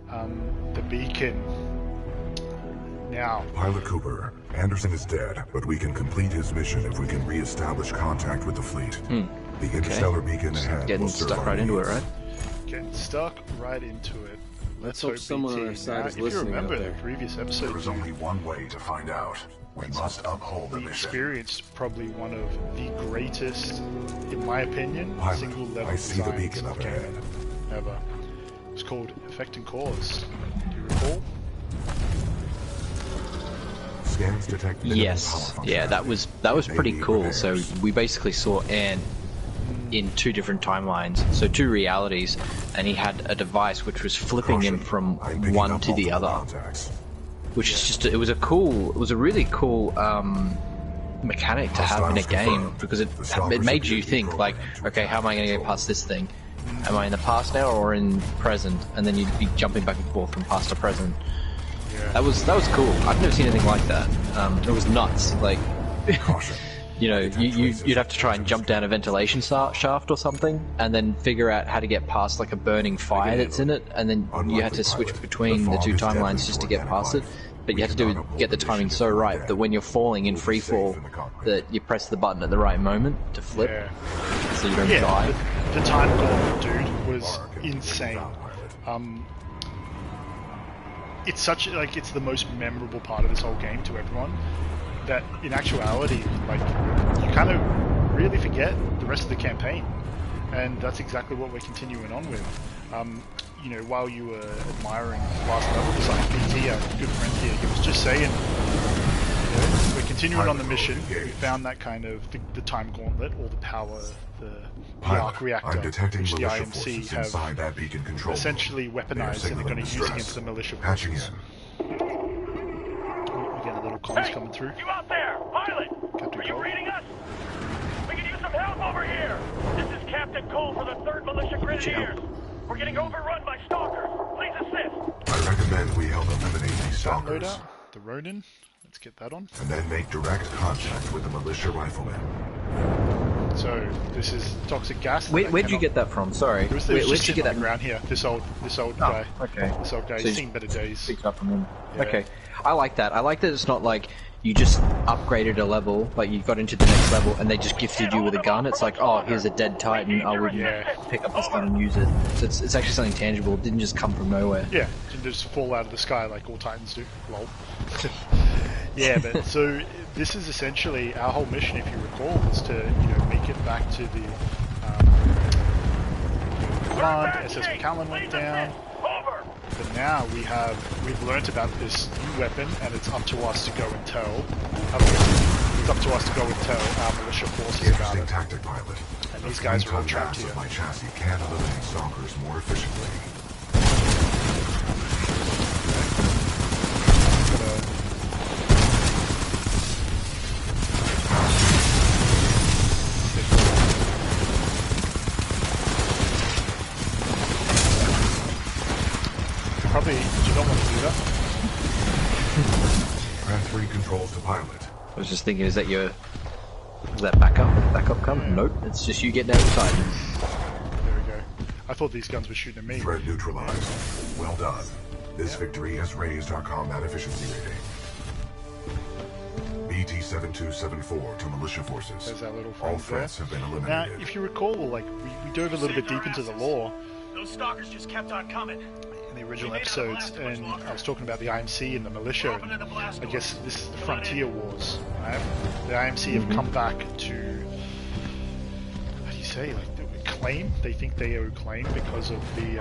the beacon. Now, Pilot Cooper, Anderson is dead, but we can complete his mission if we can re-establish contact with the fleet. The interstellar beacon ahead Getting will serve stuck our right into it, needs. right? getting stuck right into it. Let's hope someone on our side is If you listening out remember there. the previous episode, There is only one way to find out. We must uphold the we mission. experienced probably one of the greatest, in my opinion, Pilot, single level I see the designs beacon of up ahead. game ever. It's called Effect and Cause. Do you recall? Scans detect minimal power Yes, function. yeah, that was pretty cool. So we basically saw Ant in two different timelines, so two realities, and he had a device which was flipping him from I'm picking one up to the multiple other, contacts. which is just it was a really cool mechanic to have in a Hostiles game, confirmed. because The it stalkers made appear you to be think like, programmed to okay, how am I going to get control past this thing? Am I in the past now or in present? And then you'd be jumping back and forth from past to present. Yeah. That was cool. I've never seen anything like that. It was nuts. Like, Caution. you know, you'd have to try and jump down a ventilation shaft or something, and then figure out how to get past like a burning fire that's in it, and then you had to switch between the two timelines just to get past it. But you had to get the timing so right that when you're falling in free fall, that you press the button at the right moment to flip, Yeah. so you don't Yeah, die. the time gauntlet, dude, was insane. It's such like it's the most memorable part of this whole game to everyone, that in actuality, like, you kind of really forget the rest of the campaign, and that's exactly what we're continuing on with. You know, while you were admiring last level design, PT, a good friend here, he was just saying, you know, we're continuing on the mission. We found that kind of the time gauntlet, or the power, the arc reactor, I'm detecting which the militia IMC forces have inside that beacon control essentially room. weaponized, and they're going to use against the militia Patching forces. in. We get a little comms coming through. You out there, pilot? Captain Are you Cole. reading us? We can use some help over here. This is Captain Cole for the 3rd Militia Grenadiers. We're getting overrun by stalkers. Please assist. I recommend we help eliminate these Start stalkers, loadout, the Ronin. Let's get that on. and then make direct contact with the militia riflemen. So this is toxic gas. that Where'd I you cannot- get that from? Sorry. It was Where'd just you get sitting on that? the ground here. This old guy. Okay. This old guy. So He's you seen better days. Picked up from him. Yeah. Okay, I like that. I like that it's not like you just upgraded a level, like you got into the next level, and they just gifted you with a gun. It's like, oh, here's a dead Titan. I would pick up this gun and use it. So it's actually something tangible. It didn't just come from nowhere. Yeah, didn't just fall out of the sky like all Titans do. Lol. Yeah, but so this is essentially our whole mission, if you recall, was to make it back to the front. SS McAllen went down. Over. But now we've learnt about this new weapon, and it's up to us to go and tell. It's up to us to go and tell our militia forces about Interesting it. tactic, pilot. And The these guys are all 3-ton trapped mass here. of my chassis can eliminate stalkers more efficiently. Probably you don't want to do that. Transferring controls to pilot. I was just thinking, is that backup come? Nope, it's just you getting out of the Titan. There we go. I thought these guns were shooting at me. Threat neutralized. Well done. This victory has raised our combat efficiency rating. BT-7274 to militia forces. There's our little All friends there. threats have been Now, eliminated. if you recall, like we dove a little bit deep into the lore Those stalkers just kept on coming. in the original episodes, and I was talking about the IMC and the militia, and I guess this is the Frontier Wars, right? The IMC have come back to, how do you say, like, claim? They think they owe claim because of the,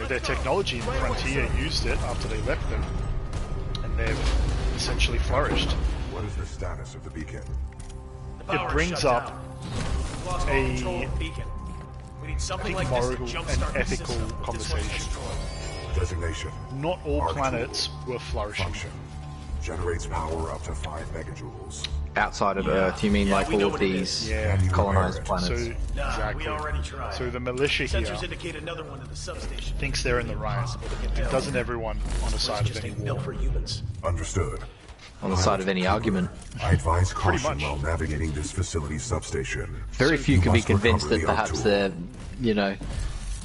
their technology, and the Frontier used it after they left them, and they've essentially flourished. What is the status of the beacon? It brings up a We need I something think like moral this to and jumpstart the ethical system. This one's conversation. destroyed. Designation. Not all Arc planets were flourishing. Function. Generates power up to 5 megajoules. Outside of Earth, you mean like we know all of what it these is. Yeah. Can you colonized repair it? So planets? exactly. We already tried. So the militia Sensors here indicate another one in the substation. thinks they're in the right, and doesn't everyone on the side of Just any ain't built war? for humans. Understood. On the side of any argument. I advise Pretty caution much. while navigating this facility's substation. Very few you can be must convinced recover that the arc perhaps tool. they're,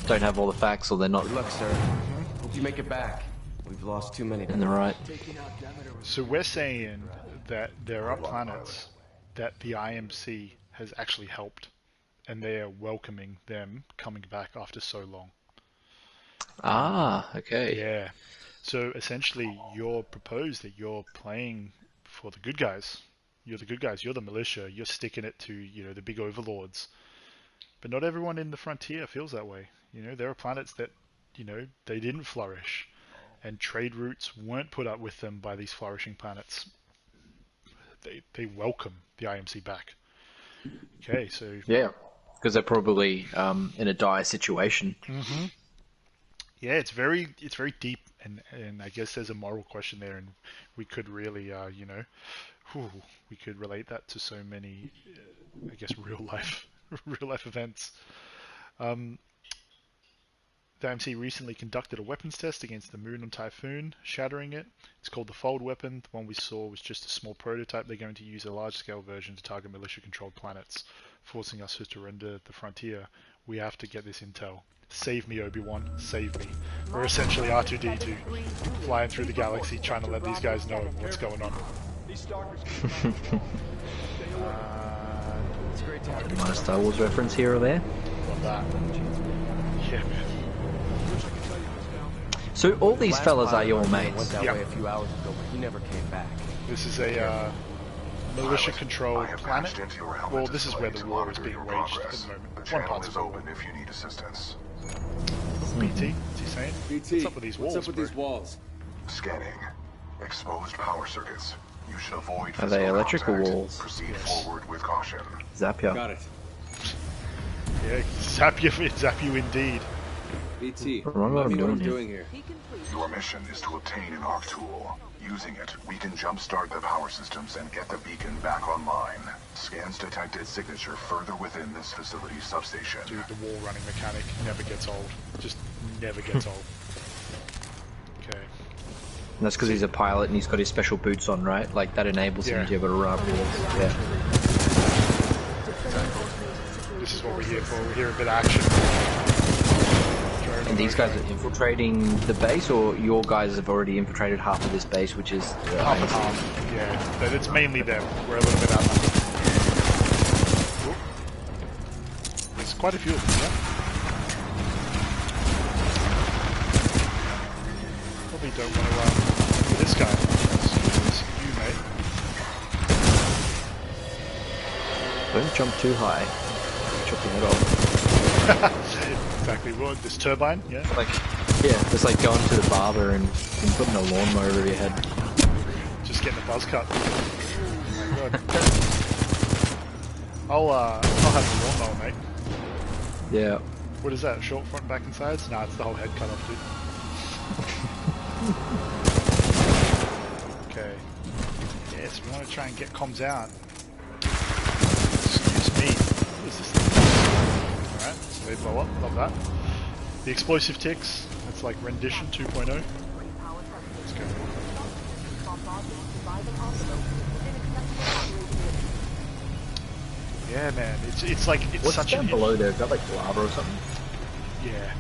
don't have all the facts, or they're not. Good luck, sir. Hope you make it back. We've lost too many. In the right. So we're saying that there are planets that the IMC has actually helped, and they are welcoming them coming back after so long. Ah, okay. Yeah. So essentially, you're proposed that you're playing for the good guys. You're the good guys. You're the militia. You're sticking it to, you know, the big overlords. But not everyone in the frontier feels that way. You know, there are planets that, you know, they didn't flourish, and trade routes weren't put up with them by these flourishing planets. They welcome the IMC back. Okay, so yeah, because they're probably in a dire situation. Mm-hmm. Yeah, it's very deep, and I guess there's a moral question there, and we could really, you know, we could relate that to so many, I guess, real life events. The IMC recently conducted a weapons test against the Moon on Typhoon, shattering it. It's called the Fold Weapon. The one we saw was just a small prototype. They're going to use a large-scale version to target militia-controlled planets, forcing us to surrender the frontier. We have to get this intel. Save me, Obi Wan. Save me. We're essentially R2-D2, flying through the galaxy, trying to let these guys know what's going on. Minor Star Wars reference here or there. Love that. Yeah, man. So all these fellas are your mates? Went that way a few hours ago, but he never came back. This is a militia-controlled planet. Well, this is where the war is being waged at the moment. One part's open if you need assistance. BT, what's he saying? BT, what's up with these walls? What's up with these walls? Scanning. Exposed power circuits. You should avoid. Are they electrical contact. walls? Proceed forward with caution. Zap ya. Got it. Yeah, zap you indeed. BT, what I'm doing here. Your mission is to obtain an arc tool. Using it, we can jumpstart the power systems and get the beacon back online. Scans detected signature further within this facility's substation. Dude, the wall running mechanic never gets old. Just never gets old. Okay. And that's because he's a pilot and he's got his special boots on, right? Like, that enables him to be able to run up walls. Yeah. This is what we're here for. We're here a bit of action. And these guys are infiltrating the base, or your guys have already infiltrated half of this base, which is... half and half, yeah. But it's mainly them. We're a little bit outnumbered. There's quite a few of them, yeah? Probably don't want to run with this guy. It's you, mate. Don't jump too high. Chopping it off. Exactly. What? This turbine? Yeah. Like, yeah, it's like going to the barber and putting a lawnmower over your head. Just getting a buzz cut. Oh my God. I'll have the lawnmower, mate. Yeah. What is that? Short front, back, and sides? Nah, it's the whole head cut off, dude. Okay. Yes, we want to try and get comms out. Excuse me. What is this thing? Alright, so they blow up. Love that. The explosive ticks. That's like rendition 2.0. Let's go. Yeah, man. It's like it's What's such down an below there? Is that like lava or something? Yeah.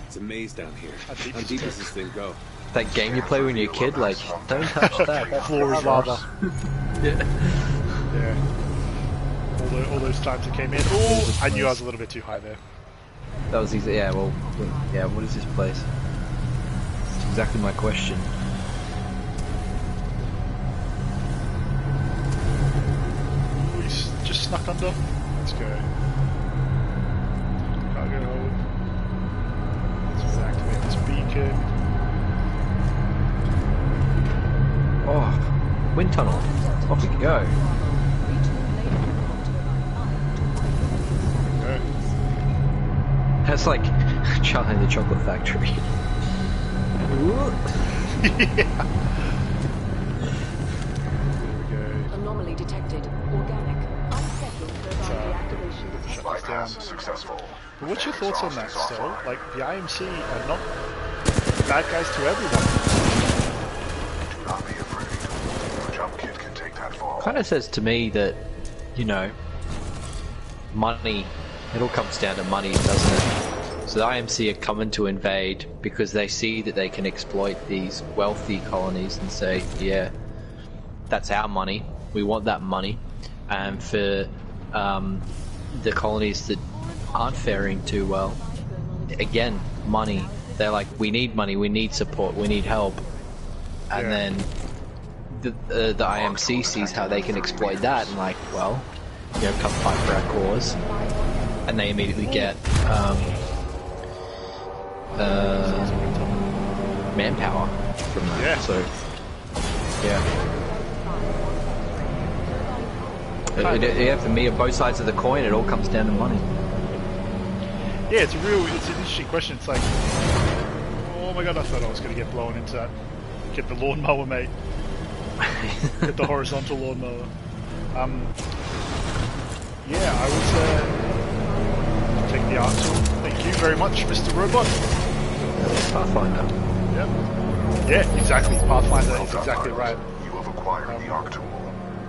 It's a maze down here. How deep How is deep it? does this thing go? That game you play when you're a kid, like, don't touch that. That Floor is lava. Yeah. Yeah. All those times it came in. Oh, I knew I was a little bit too high there. That was easy. Yeah, well, yeah, what is this place? That's exactly my question. He's just snuck under. Let's go. Cargo hold. Let's activate this beacon. Oh, wind tunnel. Off we go. Go. That's like Charlie and the Chocolate Factory. Yeah. There we go. Anomaly detected. Organic. Unscheduled turbine deactivation. Shut this Bypass down. successful. But what's your thoughts on that, Stoll? Like, the IMC are not bad guys to everyone. Do not be afraid. The jump kit can take that fall. Kind of says to me that, you know, money, it all comes down to money, doesn't it? So the IMC are coming to invade because they see that they can exploit these wealthy colonies and say, yeah, that's our money. We want that money. And for the colonies that aren't faring too well, again, money. They're like, we need money, we need support, we need help. And then the IMC sees how they can exploit that and like, well, you know, come fight for our cause. And they immediately get manpower from that. Yeah. So, yeah. For me, on both sides of the coin, it all comes down to money. Yeah, it's an interesting question. It's like, oh my god, I thought I was going to get blown into that. Get the lawnmower, mate. Get the horizontal lawnmower. Yeah, I would take the arc tool. Thank you very much, Mr. Robot. Pathfinder. Yep. Yeah, exactly. Pathfinder is exactly right. You have acquired the arc tool.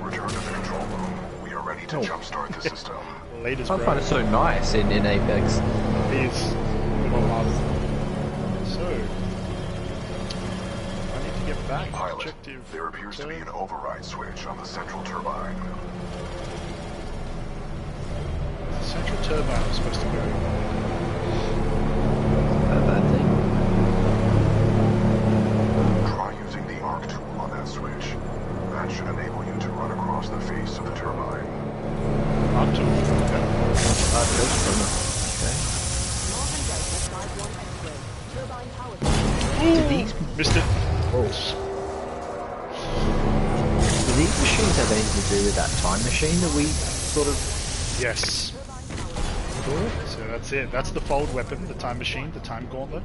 Return to the control room. We are ready to jumpstart the system. Latest, Pathfinder's so nice in Apex. It is. So, I need to get back. Pilot, Objective. there appears to be an override switch on the central turbine. The central turbine is supposed to go. That thing. Try using the arc tool on that switch. That should enable you to run across the face of the turbine. Arc tool. Okay. Missed it. Do these machines have anything to do with that time machine that we sort of... Yes. So that's it. That's the fold weapon, the time machine, the time gauntlet,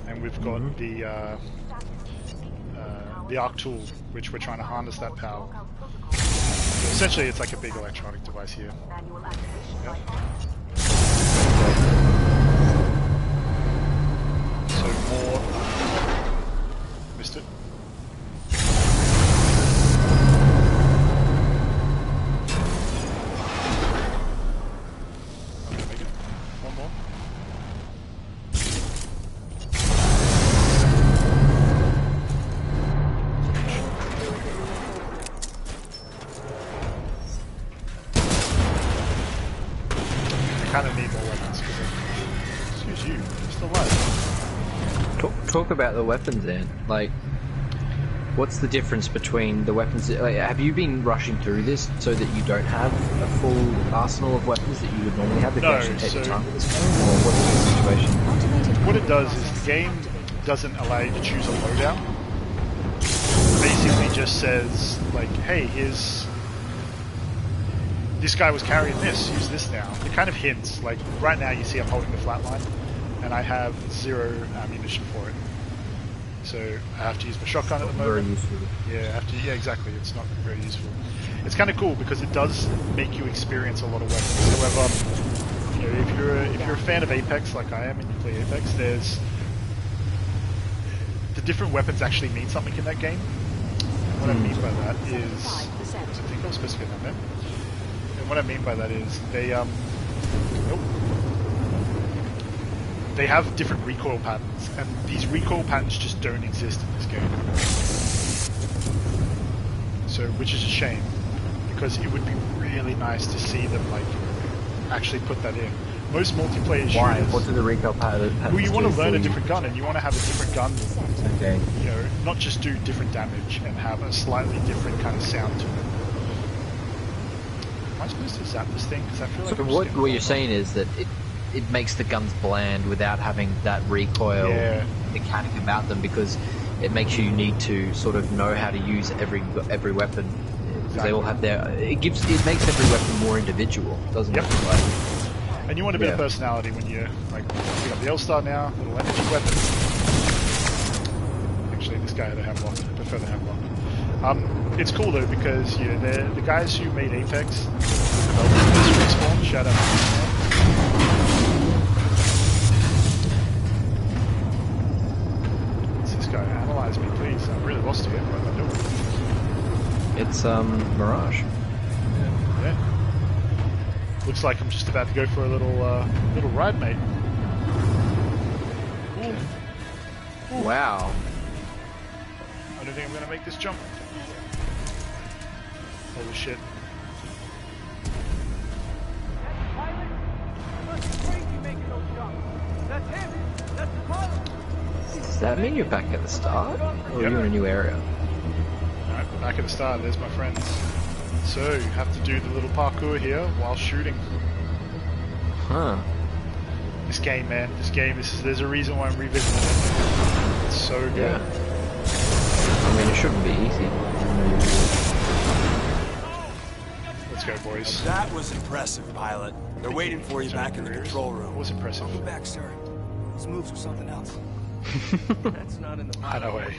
and we've got the arc tool, which we're trying to harness that power. So essentially, it's like a big electronic device here. Yep. So more. Missed it. Talk about the weapons then. Like, what's the difference between the weapons? Like, have you been rushing through this so that you don't have a full arsenal of weapons that you would normally have if you actually take your time with this game? Or what's the situation? What it does is the game doesn't allow you to choose a loadout. It basically just says, like, hey, here's... This guy was carrying this, use this now. It kind of hints, like, right now you see I'm holding the flatline, and I have 0 ammunition for it. So I have to use my shotgun at the moment. Very useful. Yeah, I have to. Yeah, exactly. It's not very useful. It's kind of cool because it does make you experience a lot of weapons. However, you know, if you're a fan of Apex like I am, and you play Apex, there's the different weapons actually mean something in that game. And what I mean by that is, I think I was supposed to get that there. And what I mean by that is they they have different recoil patterns, and these recoil patterns just don't exist in this game. So, which is a shame, because it would be really nice to see them like actually put that in. Most multiplayer shooters. Why? What do the recoil patterns do? Well, you want to learn a different gun, and you want to have a different gun. Okay. You know, not just do different damage and have a slightly different kind of sound to it. Am I supposed to zap this thing? Because I feel like. So what you're saying is that it makes the guns bland without having that recoil mechanic about them, because it makes you need to sort of know how to use every weapon. Because they all have their. It makes every weapon more individual, doesn't it? Like, and you want a bit of personality when you like. We got the L-Star now, little energy weapon. Actually, this guy had a hamlock. I prefer the hamlock. It's cool though because you know the guys who made Apex, this respawn. Shout out. Guy, analyze me, please. I'm really lost here. What am I doing? It's Mirage. Yeah. Looks like I'm just about to go for a little ride, mate. Wow. I don't think I'm gonna make this jump. Holy shit. Does that mean you're back at the start? Or Yep. are you in a new area? Alright, we're back at the start. There's my friends. So, you have to do the little parkour here while shooting. Huh. This game, man. There's a reason why I'm revisiting it. It's so good. Yeah. I mean, it shouldn't be easy. Let's go, boys. That was impressive, pilot. They're waiting for you back in the control room. It was impressive. Welcome back, sir. These moves are something else. That's not in the I pilot. know, eh?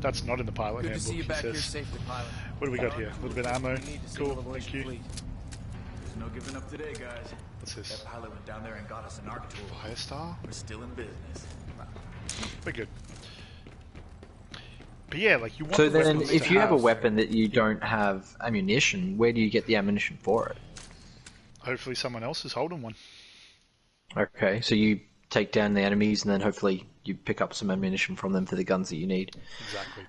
That's not in the pilot Good to handbook, see you he back here says. safely, pilot. What do we got here? A little bit of ammo. We need to see Cool, the thank militia you. fleet. There's no giving up today, guys. What's this? That pilot went down there and got us an arc tool. Firestar? We're still in business. We're good. But yeah, like you want So the then, weapons if to you have a have- weapon that you don't have ammunition, where do you get the ammunition for it? Hopefully someone else is holding one. Okay, so you take down the enemies and then hopefully you pick up some ammunition from them for the guns that you need. Exactly.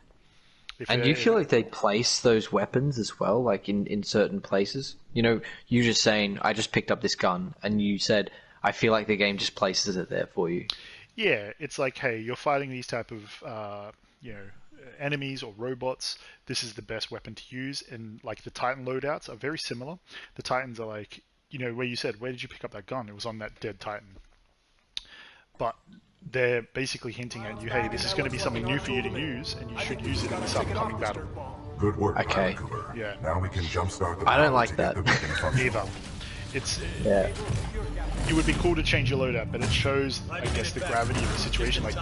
And do you feel like they place those weapons as well, like in certain places? You know, you just saying, I just picked up this gun, and you said, I feel like the game just places it there for you. Yeah, it's like, hey, you're fighting these type of, enemies or robots. This is the best weapon to use, and like the Titan loadouts are very similar. The Titans are like, where you said, where did you pick up that gun? It was on that dead Titan. But they're basically hinting at you, hey, this is going to be something new for you to use, and you should use it in this upcoming battle. Good work, Okay. Pilot Cooper. Yeah. Now we can jumpstart the I don't power like to that. get the beacon functional. Either. It's Yeah. it would be cool to change your loadout, but it shows, I guess, the gravity of the situation. Like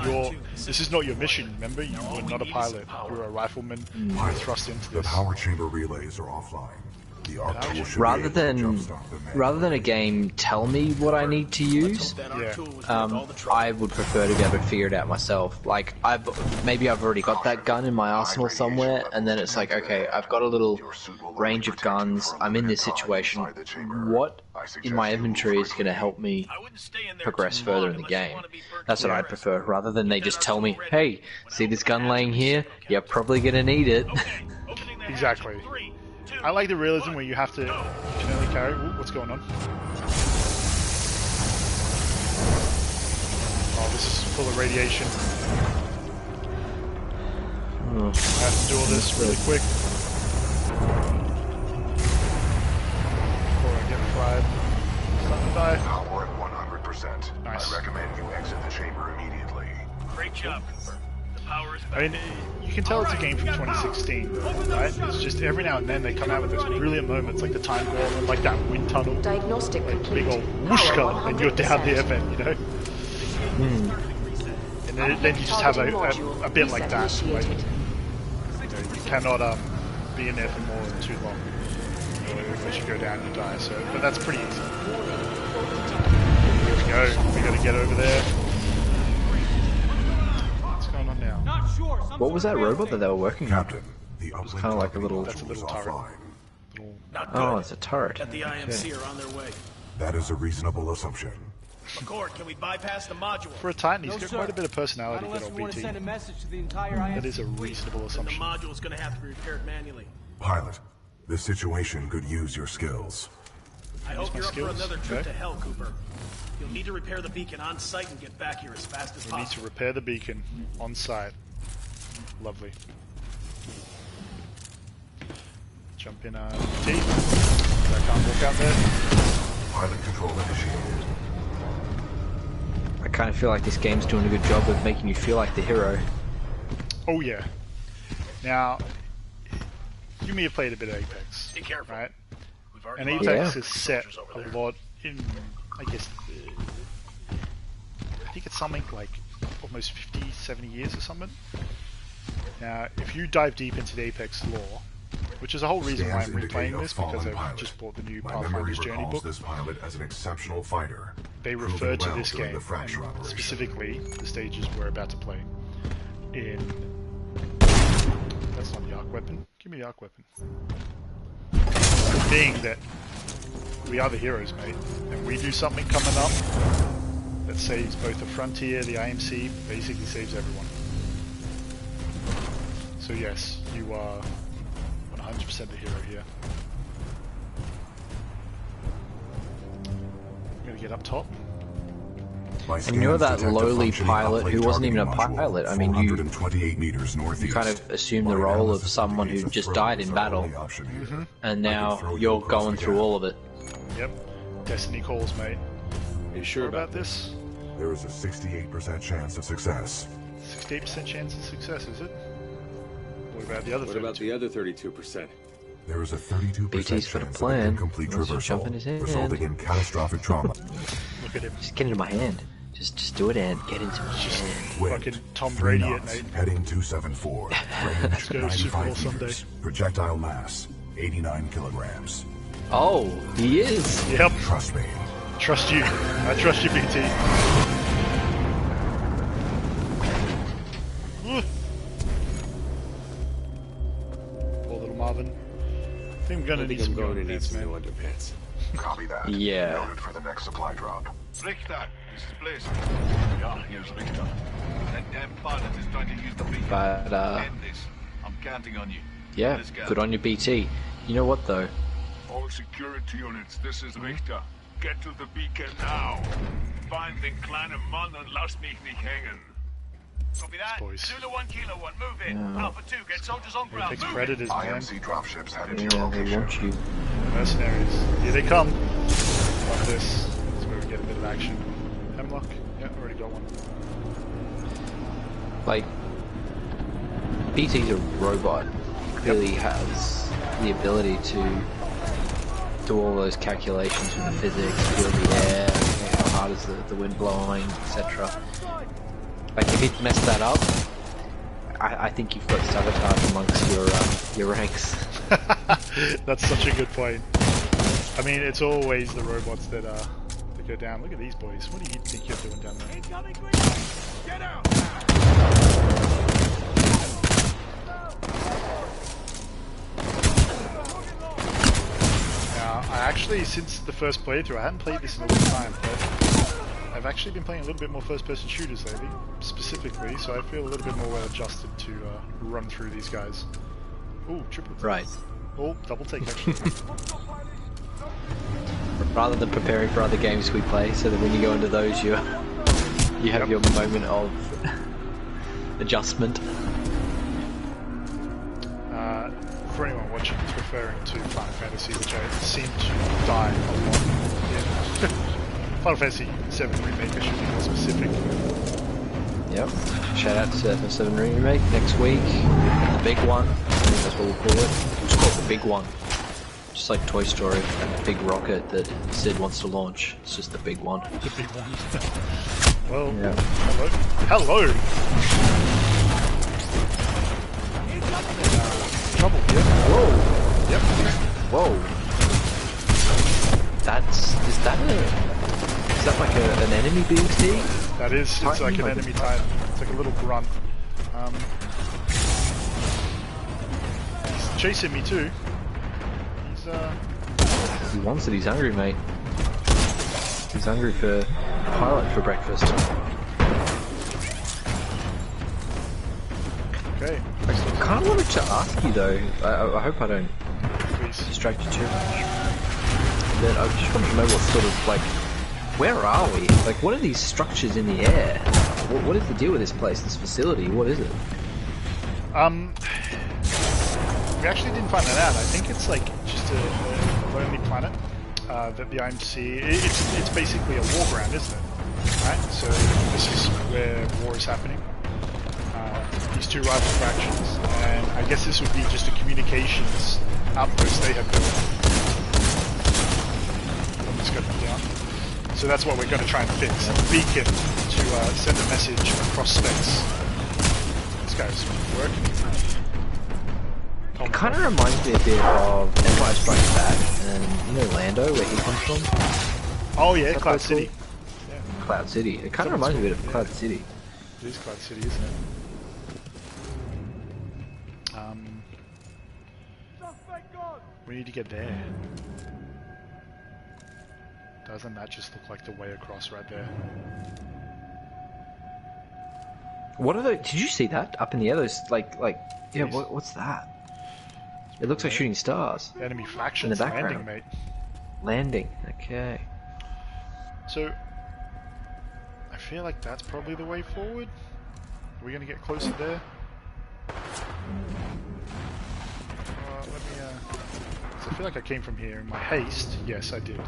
this is not your mission. Remember, you were not a pilot. You were a rifleman. You were thrust into The this. power chamber relays are offline. The arc tool should Rather be able than to jumpstart the main rather than a game tell me what I need to use, Yeah. I would prefer to be able to figure it out myself. Like maybe I've already got that gun in my arsenal somewhere, and then it's like, okay, I've got a little range of guns. I'm in this situation. What in my inventory is going to help me progress further in the game? That's what I'd prefer, rather than they just tell me, hey, see this gun laying here? You're probably going to need it. Exactly. I like the realism where you have to. You can only carry. Ooh, what's going on? Oh, this is full of radiation. I have to do all this really quick. Before I get fried. Starting to die. Power at 100%. Nice. I recommend you exit the chamber immediately. Great job, Cooper. The power is back. I mean, you can tell it's a game from 2016, right? It's just every now and then they come out with those brilliant moments, like the time gauntlet, like that wind tunnel, Diagnostic like complete. big old whooshka, and you're down there, then, And then you just have a bit like that. Like, you cannot be in there for more than too long, unless you go down and you die. So, but that's pretty easy. Here we go. We got to get over there. What's going on now? What was that robot that they were working on? Captain, the uplink kinda like a little- That's a little turret. offline. Not good. Oh, it's a turret. Got the IMC are on their way. That is a reasonable assumption. McCord, can we bypass the module? For a Titan, he's got quite a bit of personality, good old BT. a message to the entire That is a reasonable The assumption. module is going to have to be repaired manually. Pilot, this situation could use your skills. I hope my you're up for skills. another trip Okay. to hell, Cooper. You'll need to repair the beacon on site and get back here as fast as We need to possible. repair the beacon on site. Lovely. Jump in T. I can't walk out there. Pilot control initiated. I kind of feel like this game's doing a good job of making you feel like the hero. Oh yeah. Now, you may have played a bit of Apex, Be careful. right? We've already And lost Apex Yeah. is set soldiers a over there. lot in, I guess, I think it's something like almost 50, 70 years or something. Now, if you dive deep into the Apex lore, which is the whole reason why I'm Scans indicate replaying a this, because fallen I've pilot. just bought the new My memory Pathfinder's Journey recalls book. this pilot as an exceptional fighter. They proven refer to well this during game, the fracture and operation. specifically the stages we're about to play in. That's not the arc weapon. Give me the arc weapon. Being that we are the heroes, mate, and we do something coming up, that saves both the Frontier, the IMC, basically saves everyone. So yes, you are 100% the hero here. I'm gonna get up top. And you're that lowly pilot who wasn't even a pilot. I mean, you kind of assumed the role of someone who just died in battle, and now you're going through all of it. Yep. Destiny calls, mate. Are you sure about this? There is a 68% chance of success. 68% chance of success, is it? What about the other 32%? What about the other 32%? There is a 32% BT's got a chance plan. of incomplete reversal, resulting in catastrophic trauma. Look at him. Just get into my hand. Just do it and get into my hand. Fucking Tom Brady it, mate. Heading 274. Range 95 meters. Projectile mass 89 kilograms. Oh, he is. Yep. Trust me. Trust you. I trust you, BT. Poor little Marvin. I think I'm gonna need some going to need underpants, some man. new underpants. Copy that. Yeah. Noted for the next supply drop. Richter, this is Blaze. Yeah, here's Richter. That damn pilot is trying to use the beacon. But, End this. I'm counting on you. yeah, Let's go. good on your BT. You know what, though? All security units, this is Richter. Get to the beacon now. Find den kleinen Mann und lass mich nicht hängen. Copy that. Boys. Zulu 1 Kilo 1, move in. Yeah. Alpha 2, get soldiers on ground. Takes Move predators, man. IMC dropships headed to your Yeah, they want location. you. Mercenaries. Here they come. Love this. That's where we get a bit of action. Hemlock. Yeah, already got one. Like, BT's a robot. Clearly has the ability to do all those calculations with the physics, feel the air, how hard is the wind blowing, etc. Like, if he'd messed that up, I think you've got sabotage amongst your ranks. That's such a good point. I mean, it's always the robots that go down. Look at these boys. What do you think you're doing down there? Incoming green. Get out. Now, I actually, since the first playthrough, I hadn't played this in a long time, but I've actually been playing a little bit more first-person shooters lately, specifically, so I feel a little bit more well-adjusted to run through these guys. Ooh, triple take. Right. Oh, double take, actually. Rather than preparing for other games we play, so that when you go into those, you have your moment of adjustment. For anyone watching, it's referring to Final Fantasy, which I seem to die a lot in. Final Fantasy 7 Remake, I should be more specific. Yep. Shout out to FF7 Remake next week. The big one. I think that's what we'll call it. It's called the big one. Just like Toy Story, that big rocket that Sid wants to launch. It's just the big one. The big one. Well, Yeah. hello. Hello! Trouble here. Whoa! Yep. Whoa! Is that like an enemy BT? That is, it's Titan, like an like enemy Titan. It's like a little grunt. He's chasing me too. He's He wants it, he's hungry, mate. He's hungry for pilot for breakfast. okay. I kind of wanted to ask you though, I hope I don't Please. distract you too much. But I just wanted to know what sort of, like, where are we? Like, what are these structures in the air? What is the deal with this place, this facility? What is it? We actually didn't find that out. I think it's like just a lonely planet that the IMC. It's basically a war ground, isn't it? Right. So this is where war is happening. These two rival factions, and I guess this would be just a communications outpost they have built. Let me scope it down. So that's what we're going to try and fix. A beacon to send a message across space. This guy's working. It kind of reminds me a bit of Empire Strikes Back, and you know Lando, where he comes from? Oh yeah, That Cloud place City. called? Yeah, Cloud City. It kind of reminds me a bit of Cloud City. it is Cloud City, isn't it? We need to get there. Doesn't that just look like the way across right there? What are they? Did you see that up in the air? Those yeah. What's that? It looks like shooting stars. Enemy factions in the background. landing, mate. Landing. Okay. So I feel like that's probably the way forward. Are we gonna get closer there? Let me. So I feel like I came from here in my haste. Yes, I did.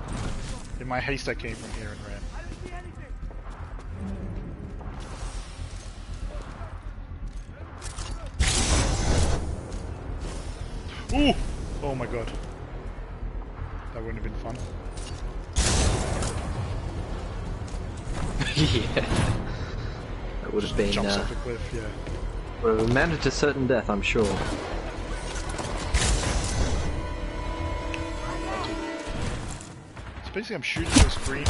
In my haste, I came from here and ran. Ooh! Oh my god. That wouldn't have been fun. Yeah. That would have been. Jumps off a cliff, yeah. Would have amounted to certain death, I'm sure. So basically, I'm shooting those green.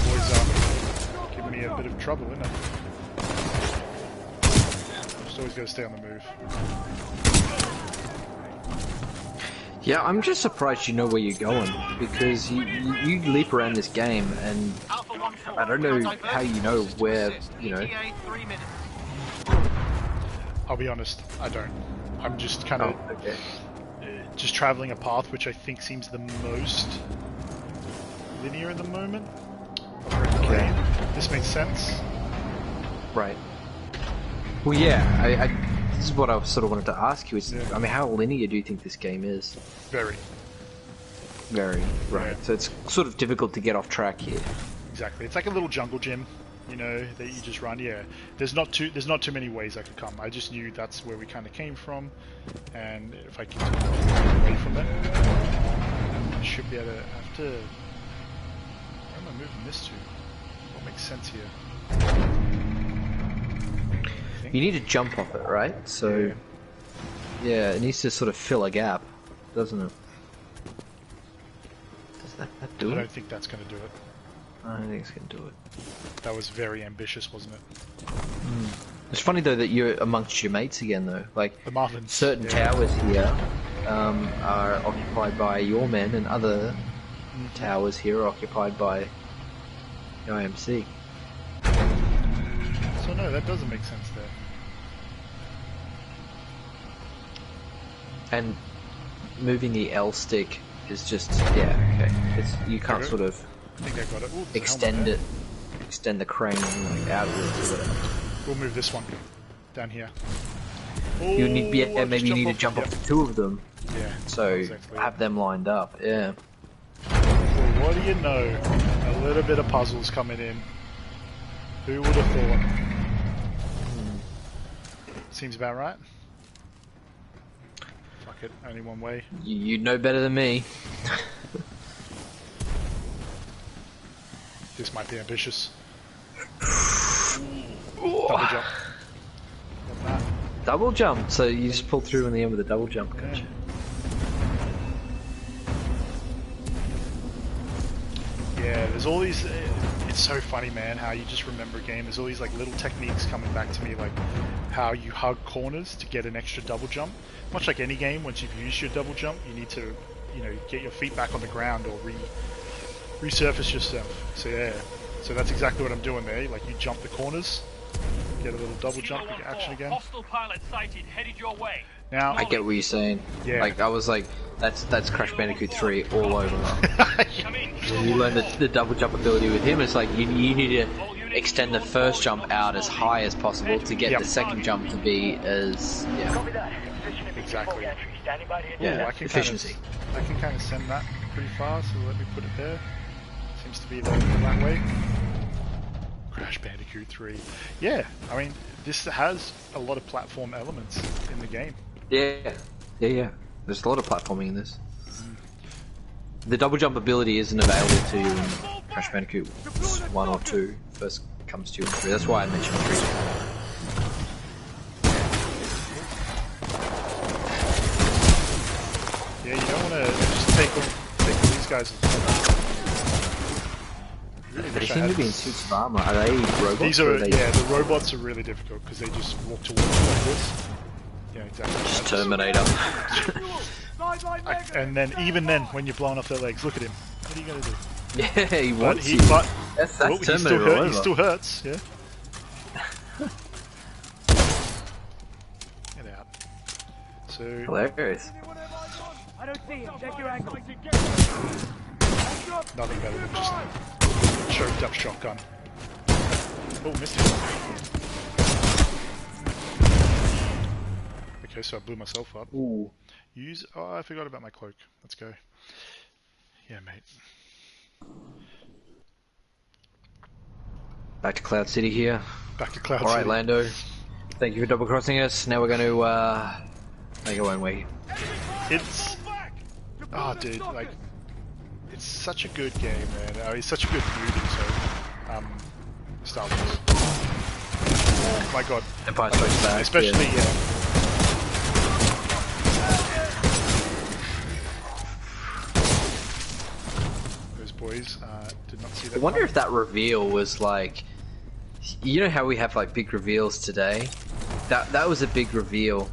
Boys are giving me a bit of trouble, isn't it? Just always gotta stay on the move. Yeah, I'm just surprised you know where you're going, because you leap around this game, and I don't know how you know where, you know. I'll be honest, I don't. I'm just kind of just traveling a path which I think seems the most linear at the moment. Okay. This makes sense. Right. Well, yeah, this is what I sort of wanted to ask you. Is, I mean, how linear do you think this game is? Very. Very, right. Yeah. So it's sort of difficult to get off track here. Exactly. It's like a little jungle gym, you know, that you just run. Yeah. There's not too many ways I could come. I just knew that's where we kind of came from, and if I continue away from it, I should be able to have to. Where am I moving this to? What makes sense here? You need to jump off it, right? So, yeah, it needs to sort of fill a gap, doesn't it? Does that do it? I don't think that's going to do it. I don't think it's going to do it. That was very ambitious, wasn't it? It's funny though that you're amongst your mates again, though. Like the Marvins. Certain towers here are occupied by your men, and other towers here are occupied by the IMC. So no, that doesn't make sense there. And moving the L stick is just okay. You can't sort of extend the crane like outwards or whatever. We'll move this one down here. You need maybe you need to jump off the two of them. Yeah. So exactly. Have them lined up. Yeah. Well, what do you know? A little bit of puzzles coming in. Who would have thought? Seems about right. Fuck it, only one way. You know better than me. This might be ambitious. Double jump. Double jump, so you just pull through in the end with a double jump, gotcha. Yeah, there's all these... It's so funny, man, how you just remember a game. There's all these like little techniques coming back to me, like how you hug corners to get an extra double jump. Much like any game, once you've used your double jump, you need to, you know, get your feet back on the ground or resurface yourself. So yeah, so that's exactly what I'm doing there. Like you jump the corners, get a little double jump, get action again. Hostile pilot sighted, headed your way. Now I get what you're saying. Yeah. Like I was like, that's Crash Bandicoot 3 all over. You learn the double jump ability with him. It's like you need to extend the first jump out as high as possible to get the second jump to be as exactly. Yeah, I can efficiency. I can kind of send that pretty far, so let me put it there. Seems to be the right way. Crash Bandicoot 3. Yeah, I mean, this has a lot of platform elements in the game. Yeah. There's a lot of platforming in this. The double jump ability isn't available to you in Crash Bandicoot 1 or 2. First comes to you in 3. That's why I mentioned 3. Yeah, you don't want to just take all these guys. Really they seem to be in suits of armor. Are they robots? These are, the robots are really difficult because they just walk towards you like this. Yeah, exactly. Just Terminator. And then, even then, when you're blowing off their legs, look at him. What are you going to do? Yeah, he But wants he, you. but That's well, he still hurts, yeah. Get out. So, Hilarious. I don't see him. Check your angle. nothing better than just choked up shotgun. Oh, missed him. Okay, so I blew myself up. Ooh. Use. Oh, I forgot about my cloak. Let's go. Yeah, mate. Back to Cloud City here. Back to Cloud All right, City. Lando. Thank you for double crossing us. Now we're going to make our own way. It's. Oh, dude, like, it's such a good game, man. It's such a good movie. So, Star Wars. Oh my God. Empire Strikes Back. Especially, yeah. Those boys did not see that. I wonder coming. if that reveal was like, you know how we have like big reveals today? That was a big reveal.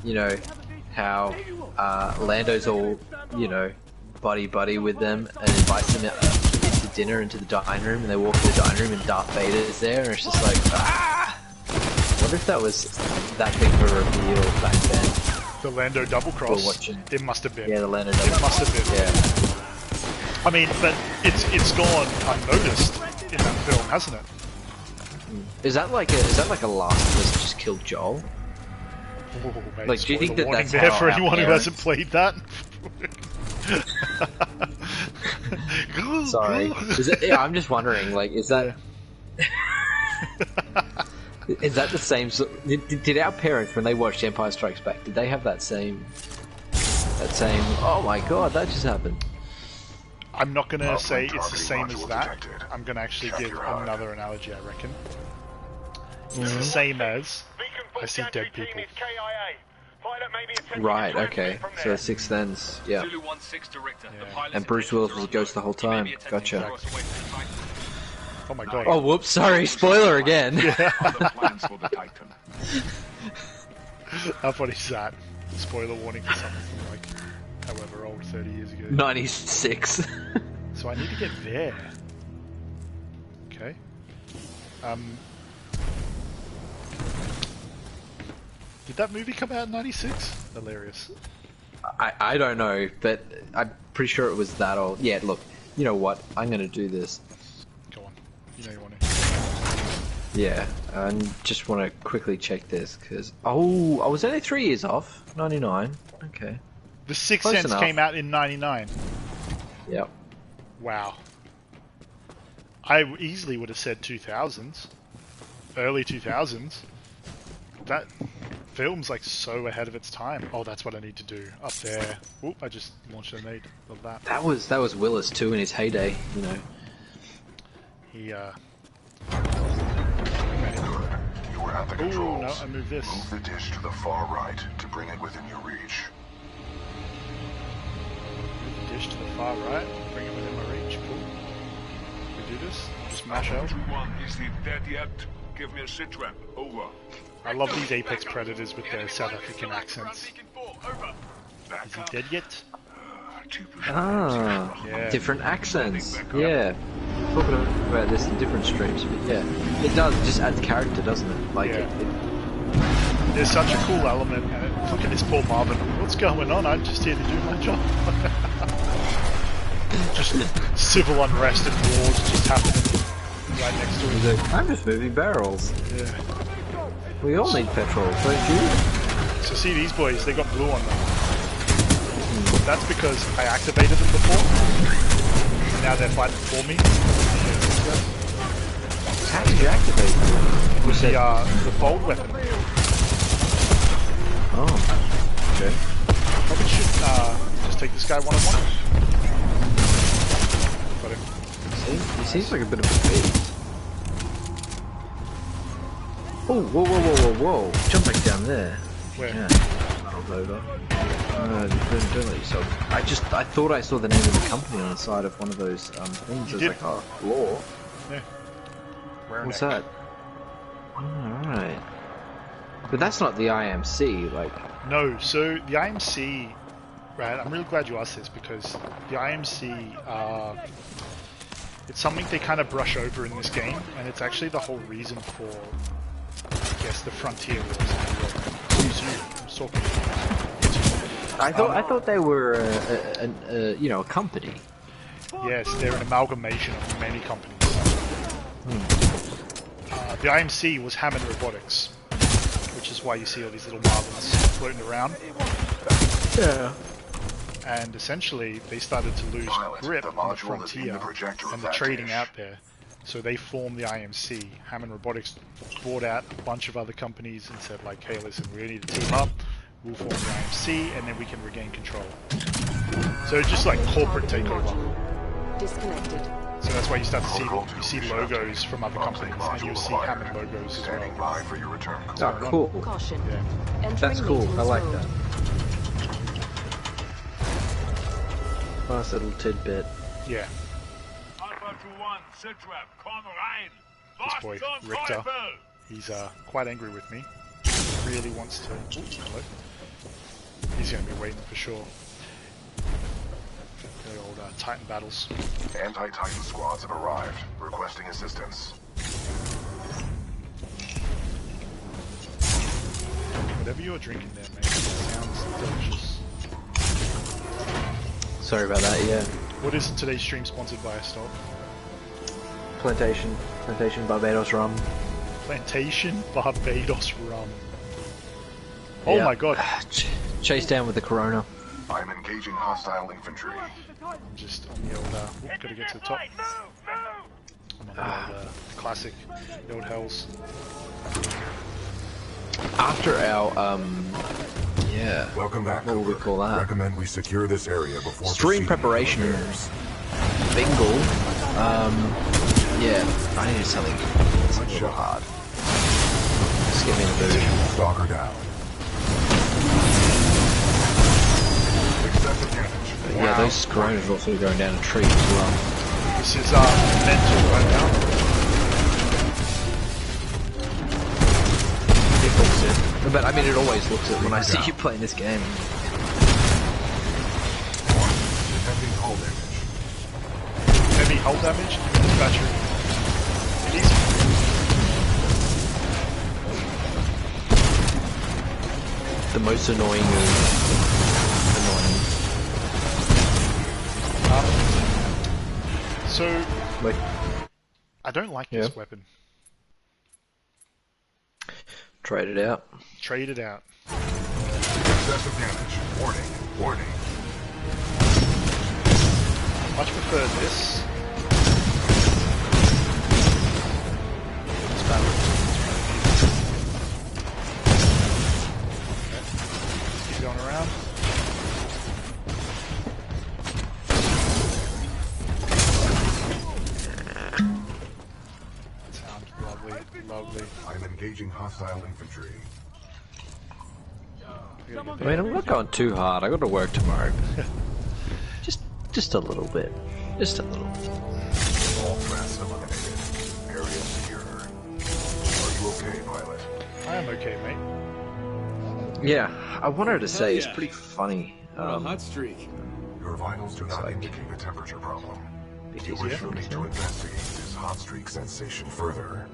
You know how Lando's all, you know, buddy with them and invites them out to dinner into the dining room, and they walk to the dining room and Darth Vader's there, and it's just like, ah! I wonder if that was that big of a reveal back then. The Lando double cross. Watching. It must have been. Yeah, the Lando double It must have been. Yeah. I mean, but it's gone unnoticed in that film, hasn't it? Is that like a Last of Us just killed Joel? Oh, mate, Like, do you think that warning that's there how for our anyone who parents- hasn't played that? Sorry. Is it, yeah, I'm just wondering, like, is that... is that the same... Did our parents, when they watched Empire Strikes Back, did they have that same... oh my god, that just happened? I'm not going to say Uplink it's the same targeting as module that. detected. I'm going to actually Check give your HUD. another analogy, I reckon. It's the same as I see dead people. Right, okay. So Sixth Sense, yeah. Zulu 1-6 to Richter. The Yeah. pilot's And Bruce Willis was a ghost the whole He may time. be attempting Gotcha. to cross away from the Titan. Oh my god. Oh, whoops, sorry, spoiler again. Other plans for the Titan. How funny is that? Spoiler warning for something from like, however old, 30 years ago. 96. So I need to get there. Okay. Did that movie come out in 96? Hilarious. I don't know, but I'm pretty sure it was that old. Yeah, look, you know what? I'm gonna do this. Go on. You know you want to. Yeah, I just want to quickly check this, because... Oh, I was only 3 years off. 99. Okay. The Sixth Close Sense enough. came out in 99. Yep. Wow. I easily would have said 2000s. Early 2000s. That film's like so ahead of its time. Oh, that's what I need to do. Up there. Oop, I just launched a nade. Love that. That was Willis, too, in his heyday, you know. He, You were at the Ooh, controls. no, I moved this. Move the dish to the far right to bring it within your reach. Dish to the far right. Bring it within my reach. Cool. We do this. Just mash out. 2-1, is he dead yet? Give me a sit rep. Over. I love these Apex Predators with their South African accents. Is he dead yet? Ah, Yeah. different accents. Yeah. Talking about this in different streams, but yeah. It does, it just adds character, doesn't it? Like, Yeah. There's such a cool element, and look at this poor Marvin. What's going on? I'm just here to do my job. Just civil unrest and wars just happening right next to He's it. like, I'm just moving barrels. Yeah. We all need petrol, don't you? So see these boys, they got blue on them. That's because I activated them before. And now they're fighting for me. How did you activate them? With the bolt weapon. Oh, okay. Probably should just take this guy one-on-one. Got him. He seems like a bit of a beast. Oh, whoa. Jumping down there. Where? Yeah. Rolled over. Don't let yourself. I thought I saw the name of the company on the side of one of those things. I was did. like, oh, law. Yeah. What's that? Alright. But that's not the IMC, like... No, so the IMC Right, I'm really glad you asked this because the IMC, it's something they kind of brush over in this game, and it's actually the whole reason for, I guess, the Frontier Wars. Who's you? I'm talking. I thought they were a company. Yes, they're an amalgamation of many companies. The IMC was Hammond Robotics, which is why you see all these little marbles floating around. Yeah. And essentially, they started to lose grip on the Frontier and the trading out there. So they formed the IMC. Hammond Robotics bought out a bunch of other companies and said, like, hey, listen, we need to team up. We'll form the IMC, and then we can regain control. So it's just like corporate takeover. Disconnected. So that's why you start to see logos from other companies, and you'll see Hammond logos as well. Oh, cool. Caution. Yeah. That's cool. I like that. Nice little tidbit. Yeah. Alpha to 1, Sitrap, komm rein. This boy, Richter, he's quite angry with me. Really wants to... Ooh, hello. He's going to be waiting for sure. The old Titan battles. Anti-Titan squads have arrived, requesting assistance. Whatever you're drinking there, mate, sounds delicious. Sorry about that, yeah. What is today's stream sponsored by, Stop? Plantation Barbados rum. Plantation Barbados rum. Oh Yeah. my god. Chase down with the Corona. I'm engaging hostile infantry. I'm just on the old, gotta get to the top. I'm on the old, classic, the old hells. After our, yeah. Welcome back. What would we call that? Recommend we secure this area before Stream preparation. Bingo. Yeah, I need something a little hard. Just give me the boot. Stalker down. But yeah, those Coronas are also going down a tree as well. This is mental right now. It looks it. But I mean, it always looks it when I see you playing this game. Heavy hull damage? Battery. It is. The most annoying of annoying. So, Wait. I don't like this weapon. Trade it out. Trade it out. Excessive damage. Warning. Warning. Much prefer this. It's better. Okay. Keep going around. Sounds lovely, lovely. I'm engaging hostile infantry. I mean, I'm not going too hard. I got to work tomorrow. just a little bit. Just a little. All threats eliminated. Area secure. Are you okay, pilot? I am okay, mate. Yeah, I wanted to say it's pretty funny. A hot streak. Your vitals do not indicate a temperature problem. You wish for me to investigate this hot streak sensation further.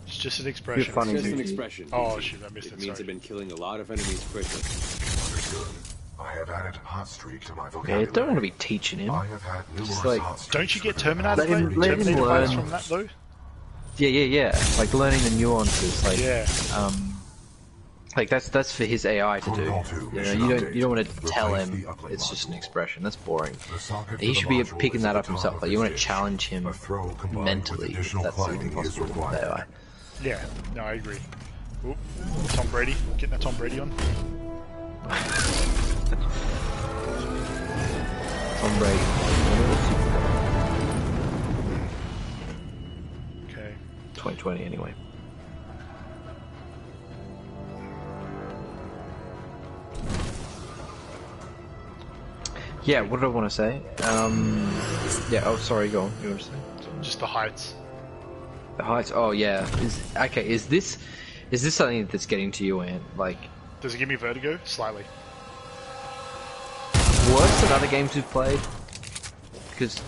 It's just an expression. You're funny, Just dude. an expression. Oh shit, I missed It it. means I've Sorry. been killing a lot of enemies quickly. Understood. I have added hot streak to my Yeah, vocabulary. don't want to be teaching him. I have had numerous like- hot streaks Don't you get within Terminator, the Let him- past let him 30 Terminator learn. vibes from that though? Yeah. Like learning the nuances. Like, Yeah. like that's for his AI to do. Protocol 2, You know, mission you update. don't want to tell Replace him. the uplink It's just an module. expression. That's boring. The socket He for should the be module picking is that at up the top himself. of Like you want to this dish. challenge him A throw combined with mentally. If additional that's even climbing is possible with required. AI. Yeah, no, I agree. Ooh, Tom Brady, getting that Tom Brady on. Tom Brady. Okay. 2020 anyway. Yeah, what did I want to say? Yeah, oh sorry, go on. You want to say? Just the heights. The heights. Oh yeah. Is this something that's getting to you, Ant? Like, Does it give me vertigo? Slightly. Worse than other games we've played? Because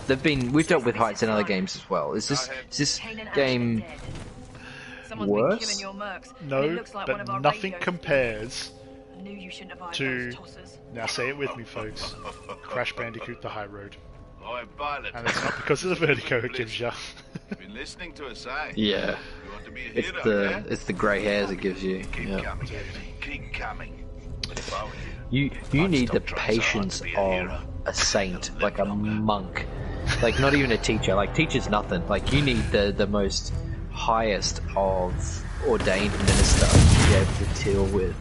we've dealt with heights in other games as well. Is this game worse? No, but nothing compares to, now say it with me folks, Crash Bandicoot the High Road. And it's not because of the vertigo it gives you. Been listening to us, eh? Yeah. You want to be a It's hero, the it's the grey hairs it gives you. Keep Yeah. coming, keep coming. If I were you, You I'd need the stop trying so hard patience to be a of hero. a saint, like a monk. Like not even a teacher. Like teacher's nothing. Like you need the most highest of ordained minister to be able to deal with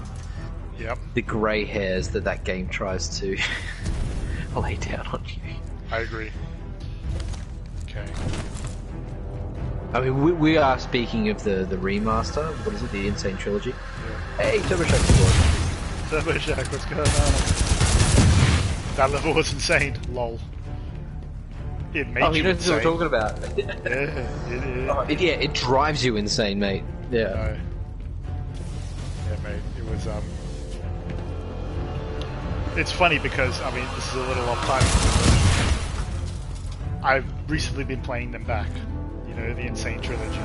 the grey hairs that game tries to lay down on you. I agree. Okay. I mean, we are speaking of the remaster. What is it? The Insane Trilogy. Yeah. Hey, Turbo Shack Squad. Turbo Shack, what's going on? That level was insane. Lol. It made you insane. What we're talking about. It drives you insane, mate. Yeah. No. Yeah, mate. It was It's funny because I mean, this is a little off time. I've recently been playing them back. You know, the Insane Trilogy,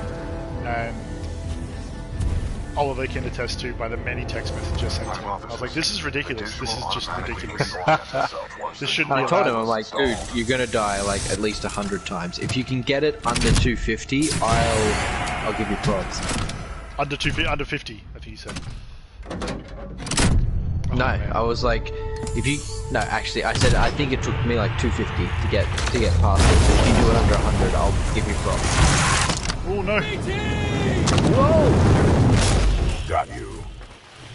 and Oliver can attest to by the many text messages sent to me. I was like, this is ridiculous. This is just ridiculous. This shouldn't be. I told him, I'm like, dude, you're gonna die like at least 100 times. If you can get it under 250, I'll give you props. Under 250, under 50, I think you said. No, I was like, no, actually, I said I think it took me like 250 to get past it. So if you do it under 100, I'll give you props. Oh no! Whoa! Got you.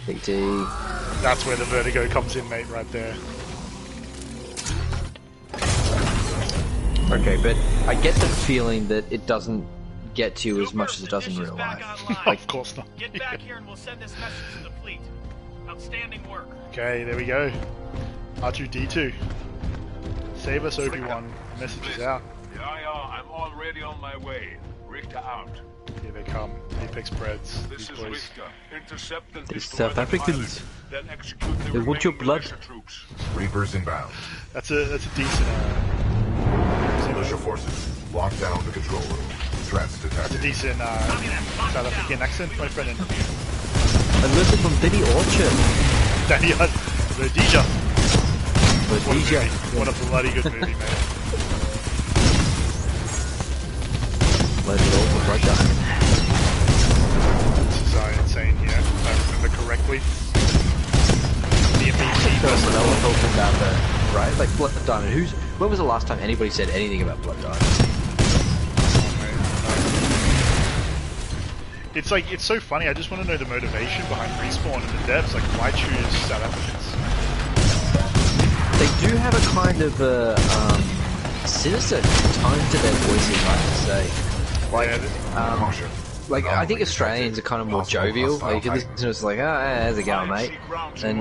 BT. That's where the vertigo comes in, mate, right there. Okay, but I get the feeling that it doesn't get to you as much as it does in real life. Like, of course not. Get back here and we'll send this message to the fleet. Outstanding work. Okay, there we go. R2-D2. Save us, Obi Wan. Message is out. Yeah, I'm already on my way. Richter out. Here they come. Apex Preds. This is boys. Richter. Intercept and These destroy South the Africans. pilot, then execute the They want your remaining blood. militia troops. Reapers inbound. That's a decent. Militia forces lock down the control room. Threats That's a detected. decent South African accent, my friend. I learned it from Diddy Orchard. Danny Rhodesia. Rhodesia. What a bloody good movie, man. Let it all for Roger. This is insane here, if I remember correctly. The MVP So versus no one talking about the right, like Blood Diamond. When was the last time anybody said anything about Blood Diamond? It's like, it's so funny, I just want to know the motivation behind Respawn and the devs, like why choose South Africans? They do have a kind of a sinister tone to their voices, I have to say. Like, like I think Australians are kind of more jovial. Like if you listen to us, like, oh, how's it going, mate? And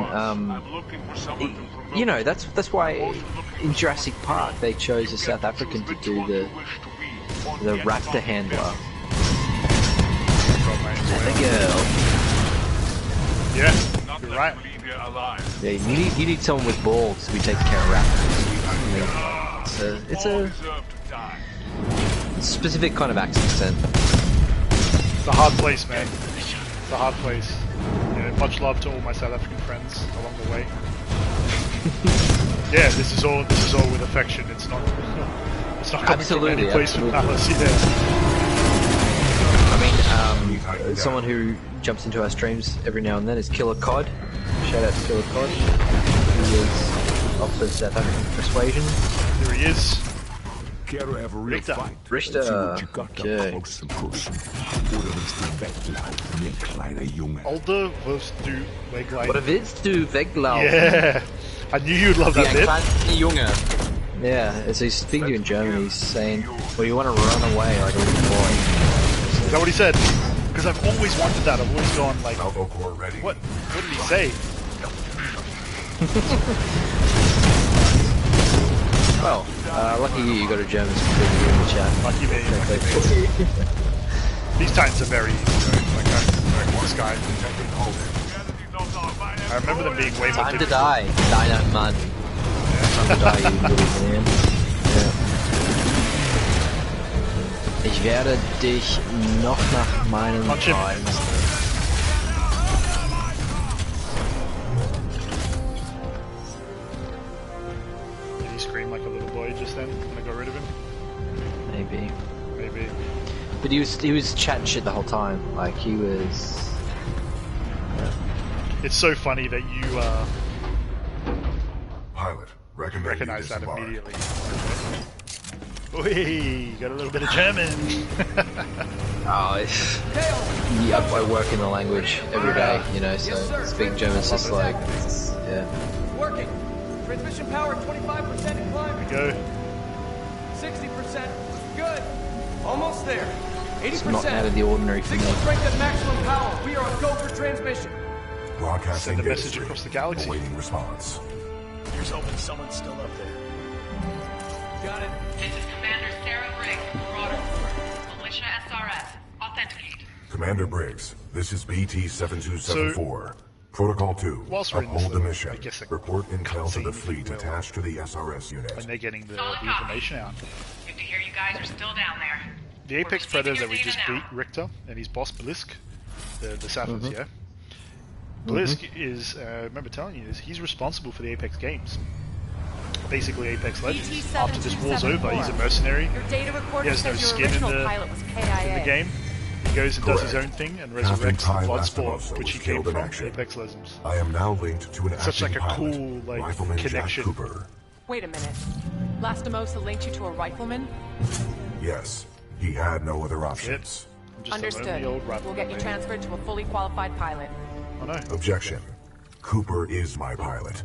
you know, that's why in Jurassic Park they chose a South African to do the raptor handler. The girl. Yeah, you're right. Yeah, you need someone with balls to be taking care of raptors. I mean, it's a specific kind of accent. It's a hard place, man. It's a hard place. You know, much love to all my South African friends along the way. Yeah, this is all with affection. It's not coming from any place with malice. Yeah. I mean, someone who jumps into our streams every now and then is Killer Cod. Shout out to Killer Cod. He is of the South African persuasion. Here he is. Care to have a real Richter. fight? Richter. Let's see what you got Okay. up close and personal. Oder willst du weglaufen, ihr kleiner Junge? Older was do Wegleit. What willst du weglaufen? Yeah, I knew you'd love that bit. Junge. Yeah, as he's speaking to you in German, he's saying, well, you want to run away like a little boy. Is that what he said? Because I've always wondered that. I've always gone like, Salvo core ready. what did he say? Well, lucky you got a German speaker in the chat. Lucky me. These times are very easy, though. Like this guy. I remember them being way more Time to difficult. die, Dynamite Man. Time to die, you little man. Ja. Ich werde dich noch nach meinem Punch him. Did he scream like a little boy just then when I got rid of him? Maybe. Maybe. But he was chatting shit the whole time. Like he was. It's so funny that you Pilot, recognize that immediately. Oi, got a little bit of German. Oh, yeah, I work in the language every day, you know, so speaking German's just like, yeah. Working. Transmission power 25% incline. There we go. 60%. Good. Almost there. 80%. It's not out of the ordinary for me. Signal strength at maximum power. We are on go for transmission. Broadcasting Send a message across the galaxy. Awaiting response. Here's hoping someone's still up there. Got it. This is Commander Sarah Briggs, Marauder Corps, Militia SRS. Authenticate. Commander Briggs, this is BT-7274. Protocol 2, whilst we're in uphold this, the mission. I guess, Report intel to the cutscene, fleet well, attached to the SRS unit. when they're getting the information out. Good to hear you guys are still down there. The Apex Predators that we your just data beat, now. Richter, and his boss Blisk, the Sapphirs, yeah? Blisk is, I remember telling you this, he's responsible for the Apex games. Basically Apex Legends. After this war's over, he's a mercenary. Your data recorder He has no says your skin in original the, pilot was KIA. in the game. He goes and does his Correct. own thing and Captain resurrects Ty Bloodsport, Lastimosa which he was came killed in from, action. Apex Legends. I am now linked to an Such acting like a pilot, cool, like, Rifleman connection. Jack Cooper. Wait a minute. Lastimosa linked you to a rifleman? Yes, he had no other options. I'm just a Understood. lonely old We'll rifleman, get you baby. transferred to a fully qualified pilot. Oh no. Objection. Cooper is my pilot.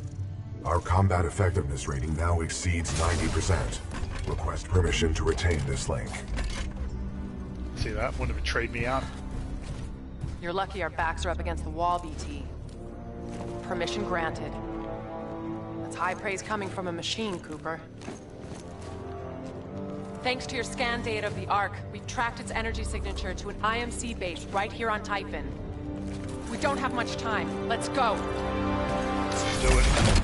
Our combat effectiveness rating now exceeds 90%. Request permission to retain this link. See that? Wouldn't have betrayed me out. You're lucky our backs are up against the wall, BT. Permission granted. That's high praise coming from a machine, Cooper. Thanks to your scan data of the Ark, we've tracked its energy signature to an IMC base right here on Typhon. We don't have much time. Let's go. Let's do it.